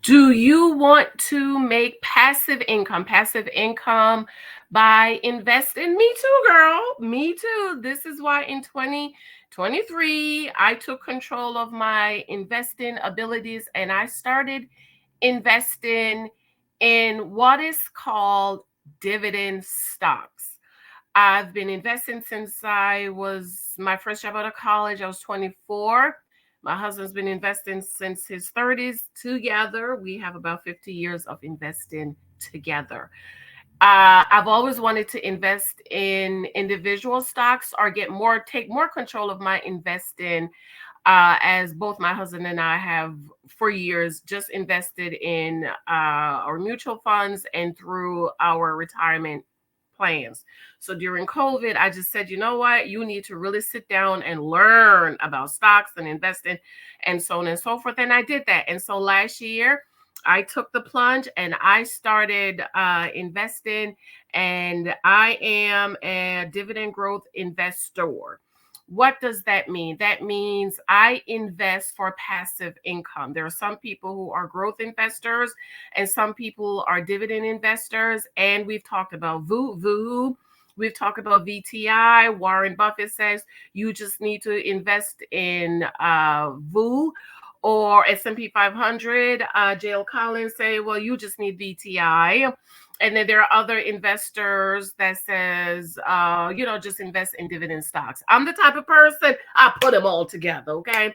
Do you want to make passive income? Passive income by investing? Me too, girl. Me too. This is why in 2023, I took control of my investing abilities and I started investing in what is called dividend stocks. I've been investing since I was my first job out of college. I was 24. My husband's been investing since his 30s. Together, we have about 50 years of investing together. I've always wanted to invest in individual stocks or take more control of my investing, as both my husband and I have for years just invested in our mutual funds and through our retirement plans. So during COVID, I just said, you know what? You need to really sit down and learn about stocks and investing and so on and so forth. And I did that. And so last year, I took the plunge and I started investing, and I am a dividend growth investor. What does that mean? That means I invest for passive income. There are some people who are growth investors and some people are dividend investors. And we've talked about VOO. We've talked about VTI. Warren Buffett says you just need to invest in VOO or S&P 500. JL Collins say, well, you just need VTI. And then there are other investors that says, just invest in dividend stocks. I'm the type of person, I put them all together, okay?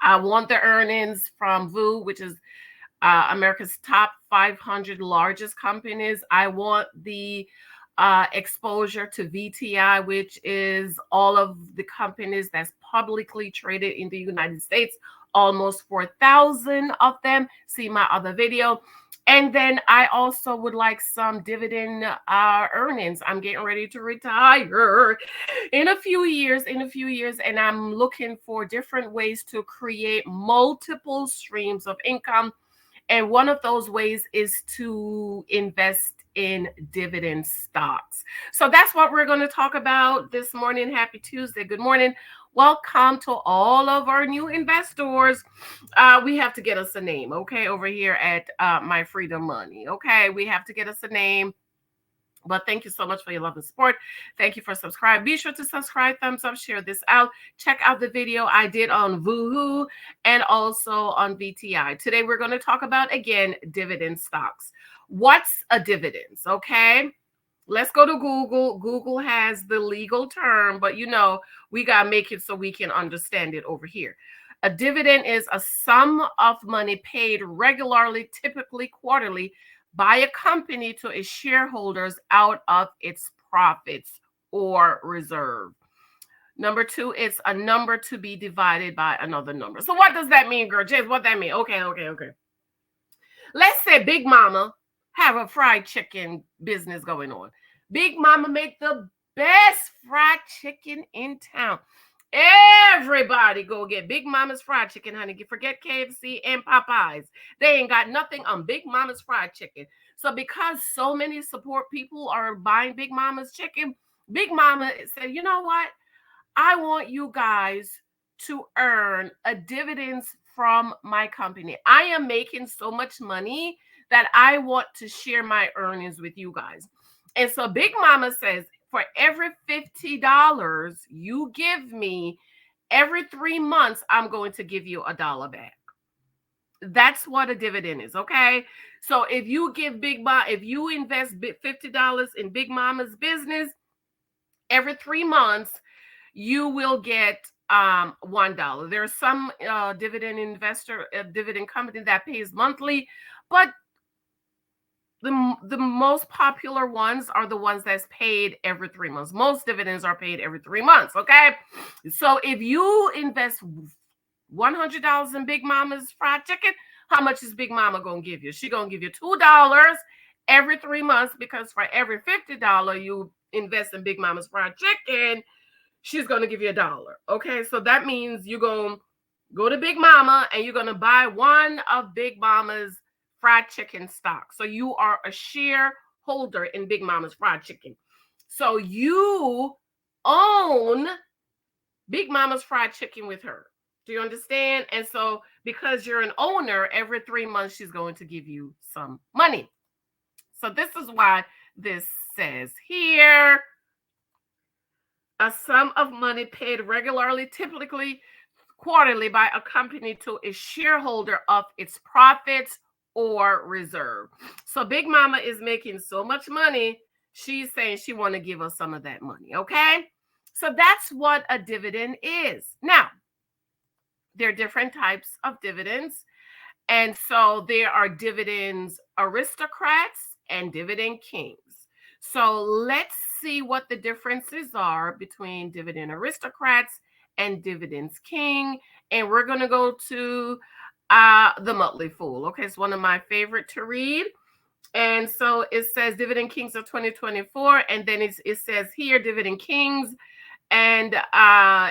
I want the earnings from VOO, which is America's top 500 largest companies. I want the exposure to VTI, which is all of the companies that's publicly traded in the United States, almost 4,000 of them. See my other video. And then I also would like some dividend earnings. I'm getting ready to retire in a few years, and I'm looking for different ways to create multiple streams of income. And one of those ways is to invest in dividend stocks. So that's what we're going to talk about this morning. Happy Tuesday. Good morning. Welcome to all of our new investors. We have to get us a name, okay, over here at My Freedom Money. Okay, we have to get us a name. But thank you so much for your love and support. Thank you for subscribing. Be sure to subscribe, thumbs up, share this out. Check out the video I did on VOO and also on VTI. Today we're going to talk about, again, dividend stocks. What's a dividend? Okay. Let's go to Google. Google has the legal term, but we got to make it so we can understand it over here. A dividend is a sum of money paid regularly, typically quarterly, by a company to its shareholders out of its profits or reserve. Number two, it's a number to be divided by another number. So what does that mean, girl? James, what that mean? Okay. Let's say Big Mama have a fried chicken business going on. Big Mama make the best fried chicken in town. Everybody go get Big Mama's fried chicken, honey. Forget KFC and Popeyes. They ain't got nothing on Big Mama's fried chicken. So because so many support people are buying Big Mama's chicken, Big Mama said, you know what? I want you guys to earn a dividends from my company. I am making so much money that I want to share my earnings with you guys. And so Big Mama says, for every $50 you give me, every 3 months, I'm going to give you $1 back. That's what a dividend is, okay? So if you invest $50 in Big Mama's business, every 3 months, you will get $1. There's some dividend company that pays monthly, but the most popular ones are the ones that's paid every 3 months. Most dividends are paid every 3 months, okay? So if you invest $100 in Big Mama's fried chicken, how much is Big Mama going to give you? She's going to give you $2 every 3 months, because for every $50 you invest in Big Mama's fried chicken, she's going to give you $1, okay? So that means you're going to go to Big Mama and you're going to buy one of Big Mama's fried chicken stock. So you are a shareholder in Big Mama's fried chicken. So you own Big Mama's fried chicken with her. Do you understand? And so because you're an owner, every 3 months she's going to give you some money. So this is why this says here, a sum of money paid regularly, typically quarterly, by a company to a shareholder of its profits or reserve. So Big Mama is making so much money, she's saying she want to give us some of that money, okay? So that's what a dividend is. Now, there are different types of dividends. And so there are dividends aristocrats and dividend kings. So let's see what the differences are between dividend aristocrats and dividends king. And we're going to go to The Motley Fool. Okay, it's one of my favorite to read. And so it says Dividend Kings of 2024. And then it says here, Dividend Kings. And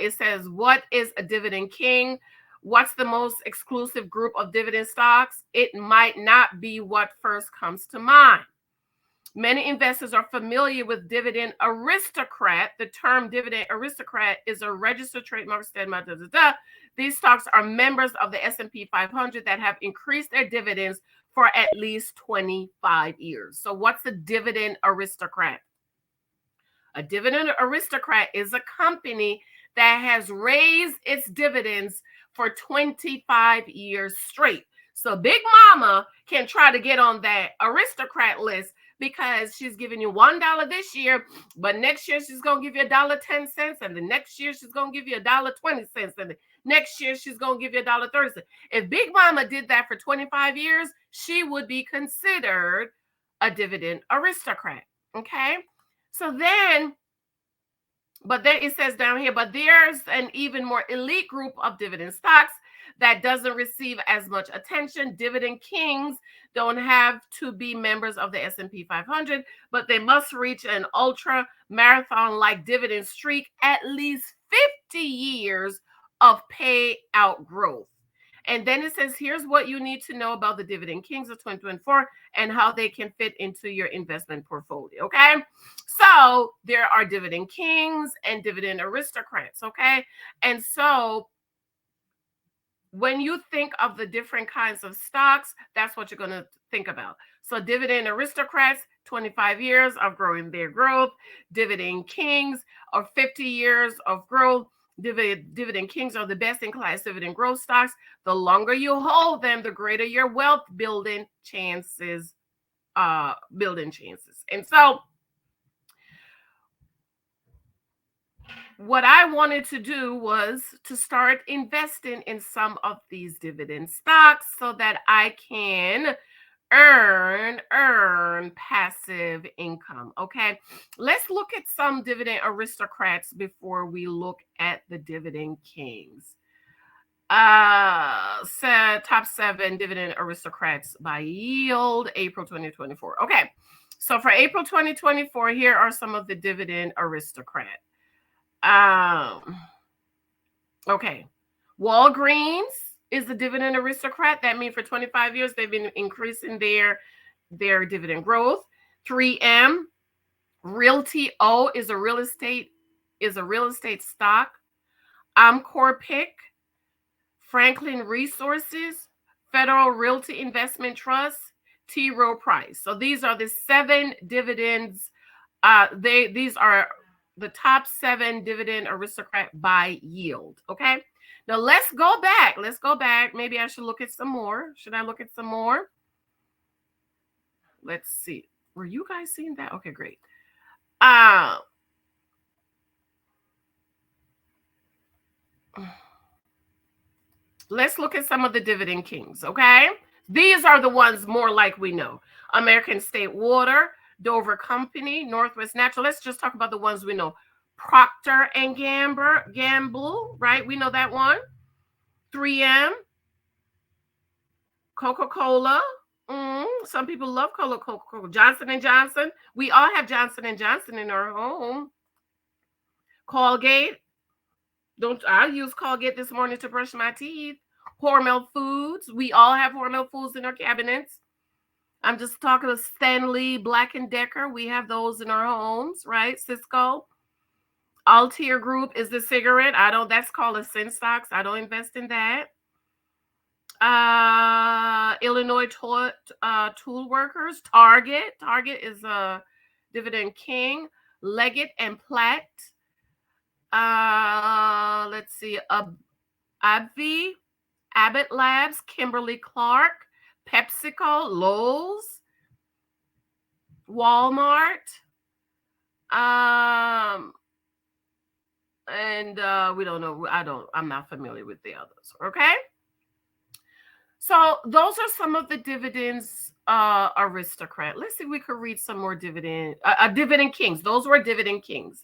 it says, what is a dividend king? What's the most exclusive group of dividend stocks? It might not be what first comes to mind. Many investors are familiar with dividend aristocrat. The term dividend aristocrat is a registered trademark. These stocks are members of the S&P 500 that have increased their dividends for at least 25 years. So what's a dividend aristocrat? A dividend aristocrat is a company that has raised its dividends for 25 years straight. So Big Mama can try to get on that aristocrat list because she's giving you $1 this year, but next year she's going to give you $1.10, and the next year she's going to give you $1.20, and the next year she's going to give you $1.30. If Big Mama did that for 25 years, she would be considered a dividend aristocrat. Okay? So then, but then it says down here, but there's an even more elite group of dividend stocks that doesn't receive as much attention. Dividend kings don't have to be members of the S&P 500, but they must reach an ultra marathon like dividend streak, at least 50 years of payout growth. And then it says, here's what you need to know about the Dividend Kings of 2024 and how they can fit into your investment portfolio, okay? So there are Dividend Kings and Dividend Aristocrats, okay? And so when you think of the different kinds of stocks, that's what you're going to think about. So Dividend Aristocrats, 25 years of growing their growth. Dividend Kings are 50 years of growth. Dividend kings are the best in class dividend growth stocks. The longer you hold them, the greater your wealth building chances. And so what I wanted to do was to start investing in some of these dividend stocks so that I can earn passive income. Okay, let's look at some dividend aristocrats before we look at the dividend kings. Top 7 dividend aristocrats by yield, April 2024. Okay, so for April 2024, here are some of the dividend aristocrats. Okay, Walgreens is the dividend aristocrat. That means for 25 years they've been increasing their dividend growth. 3M, Realty O is a real estate stock. Amcor Pick, Franklin Resources, Federal Realty Investment Trust, T. Rowe Price. So these are the 7 dividends. These are the top 7 dividend aristocrat by yield. Okay. Now let's go back. Maybe I should look at some more. Should I look at some more? Let's see. Were you guys seeing that? Okay, great. Let's look at some of the dividend kings. Okay. These are the ones more like we know. American State Water, Dover Company, Northwest Natural. Let's just talk about the ones we know. Procter and Gamble, right? We know that one. 3M, Coca-Cola. Some people love Coca-Cola. Johnson & Johnson. We all have Johnson & Johnson in our home. Colgate. I use Colgate this morning to brush my teeth. Hormel Foods. We all have Hormel Foods in our cabinets. I'm just talking to Stanley, Black & Decker. We have those in our homes, right? Cisco. Altier Group is the cigarette. That's called a sin stocks. I don't invest in that. Illinois tool workers. Target is a dividend king. Leggett and Platt. Let's see. AbbVie, Abbott Labs, Kimberly Clark, PepsiCo, Lowe's, Walmart. And we don't know. I'm not familiar with the others. Okay. So those are some of the dividends aristocrat. Let's see if we could read some more dividend kings. Those were dividend kings.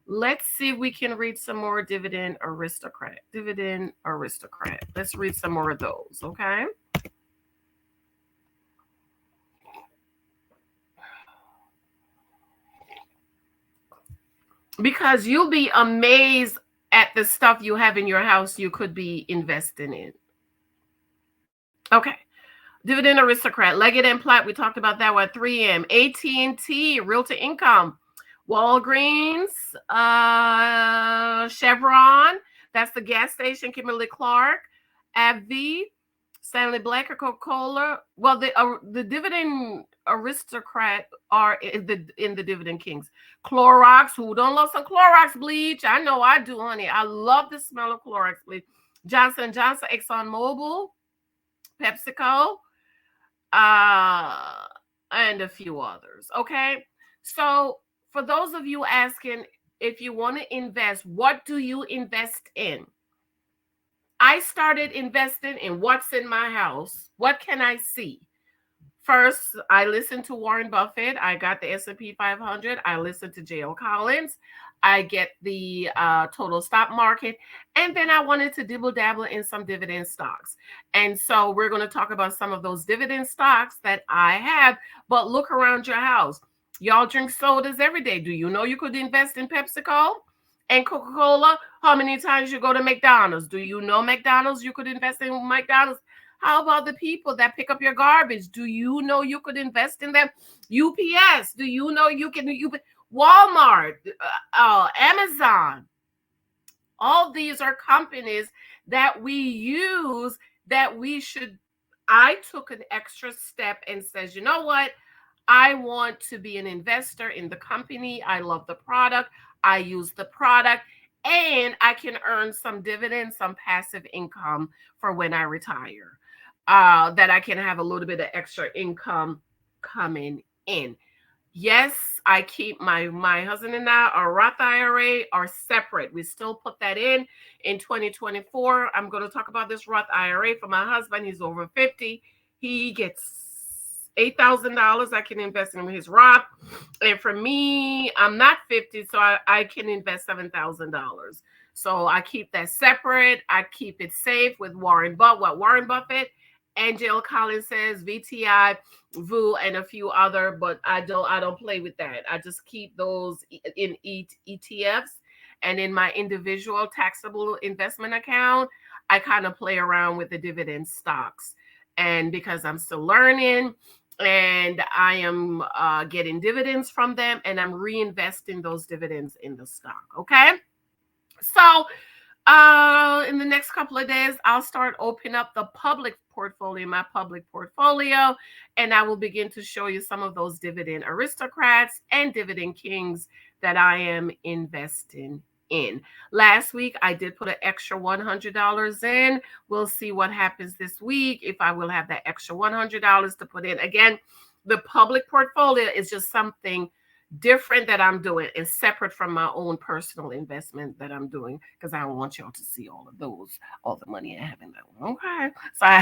Let's see if we can read some more dividend aristocrat. Dividend aristocrat. Let's read some more of those, okay? Because you'll be amazed at the stuff you have in your house you could be investing in. Okay. Dividend aristocrat, Leggett and Platt. We talked about that one. 3M, AT&T, Realty Income, Walgreens, Chevron. That's the gas station. Kimberly Clark, AbbVie, Stanley Black, Coca-Cola. Well, the dividend aristocrat are in the dividend kings. Clorox. Who don't love some Clorox bleach? I know I do, honey. I love the smell of Clorox bleach. Johnson & Johnson, ExxonMobil, PepsiCo, and a few others. Okay. So for those of you asking, if you want to invest, what do you invest in? I started investing in what's in my house. What can I see? First, I listened to Warren Buffett. I got the S&P 500. I listened to J.L. Collins. I get the total stock market. And then I wanted to dibble dabble in some dividend stocks. And so we're going to talk about some of those dividend stocks that I have. But look around your house. Y'all drink sodas every day. Do you know you could invest in PepsiCo and Coca-Cola? How many times you go to McDonald's? Do you know McDonald's? You could invest in McDonald's. How about the people that pick up your garbage? Do you know you could invest in them? UPS. Do you know you can? Walmart, Amazon. All these are companies that we use that we should. I took an extra step and says, you know what? I want to be an investor in the company. I love the product. I use the product. And I can earn some dividends, some passive income for when I retire. That I can have a little bit of extra income coming in. Yes, I keep my husband and I, our Roth IRA are separate. We still put that in 2024. I'm going to talk about this Roth IRA for my husband. He's over 50. He gets $8,000 I can invest in his Roth. And for me, I'm not 50, so I can invest $7,000. So I keep that separate. I keep it safe with Warren Buffett and J.L. Collins says, VTI, VU, and a few other, but I don't play with that. I just keep those in ETFs, and in my individual taxable investment account, I kind of play around with the dividend stocks. And because I'm still learning and I am getting dividends from them, and I'm reinvesting those dividends in the stock. Okay. So in the next couple of days, I'll start opening up the public portfolio, my public portfolio, and I will begin to show you some of those dividend aristocrats and dividend kings that I am investing in. Last week, I did put an extra $100 in. We'll see what happens this week, if I will have that extra $100 to put in. Again, the public portfolio is just something different that I'm doing and separate from my own personal investment that I'm doing, because I don't want y'all to see all the money I have in that one. Okay. So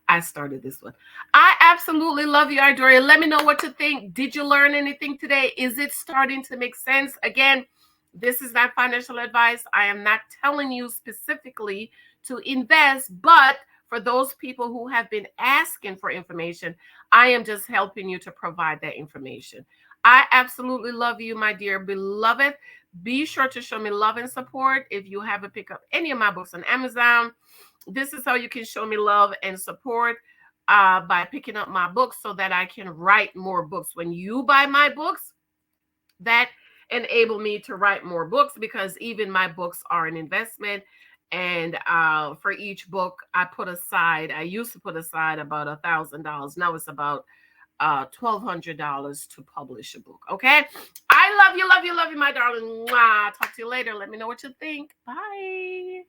I started this one. I absolutely love you, Idoria. Let me know what you think. Did you learn anything today? Is it starting to make sense? Again, this is not financial advice. I am not telling you specifically to invest, but for those people who have been asking for information, I am just helping you to provide that information. I absolutely love you, my dear beloved. Be sure to show me love and support. If you haven't picked up any of my books on Amazon, this is how you can show me love and support, by picking up my books so that I can write more books. When you buy my books, that enable me to write more books, because even my books are an investment. And for each book, I used to put aside about $1,000. Now it's about $1,200 to publish a book. Okay. I love you, love you, love you, my darling. Mwah. Talk to you later. Let me know what you think. Bye.